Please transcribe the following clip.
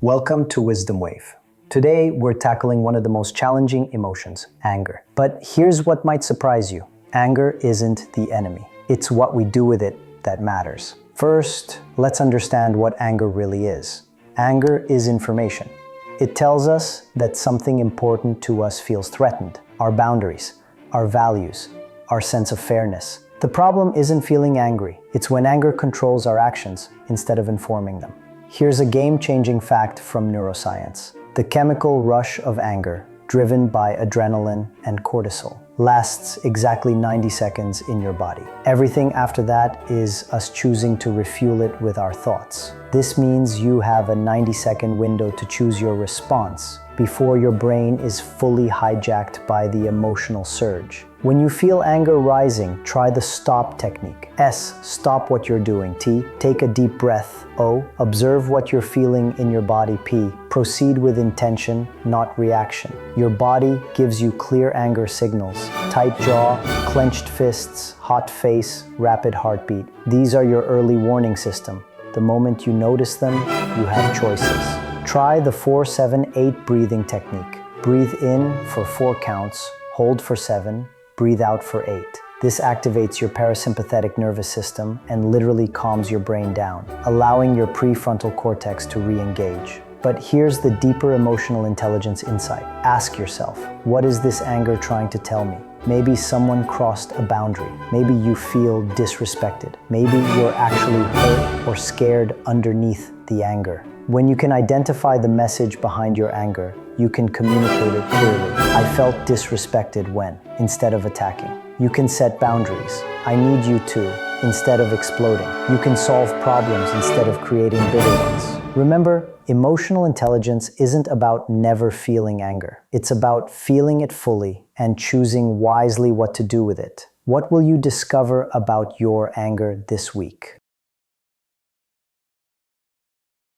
Welcome to Wisdom Wave. Today, we're tackling one of the most challenging emotions, anger. But here's what might surprise you. Anger isn't the enemy. It's what we do with it that matters. First, let's understand what anger really is. Anger is information. It tells us that something important to us feels threatened. Our boundaries, our values, our sense of fairness. The problem isn't feeling angry. It's when anger controls our actions instead of informing them. Here's a game-changing fact from neuroscience. The chemical rush of anger, driven by adrenaline and cortisol, lasts exactly 90 seconds in your body. Everything after that is us choosing to refuel it with our thoughts. This means you have a 90-second window to choose your response before your brain is fully hijacked by the emotional surge. When you feel anger rising, try the stop technique. S, stop what you're doing. T, take a deep breath. O, observe what you're feeling in your body. P, proceed with intention, not reaction. Your body gives you clear anger signals. Tight jaw, clenched fists, hot face, rapid heartbeat. These are your early warning system. The moment you notice them, you have choices. Try the 4-7-8 breathing technique. Breathe in for 4 counts, hold for 7, breathe out for 8. This activates your parasympathetic nervous system and literally calms your brain down, allowing your prefrontal cortex to re-engage. But here's the deeper emotional intelligence insight. Ask yourself, what is this anger trying to tell me? Maybe someone crossed a boundary. Maybe you feel disrespected. Maybe you're actually hurt or scared underneath the anger. When you can identify the message behind your anger, you can communicate it clearly. I felt disrespected when, instead of attacking. You can set boundaries. I need you to, instead of exploding. You can solve problems instead of creating bitter ones. Remember, emotional intelligence isn't about never feeling anger. It's about feeling it fully and choosing wisely what to do with it. What will you discover about your anger this week?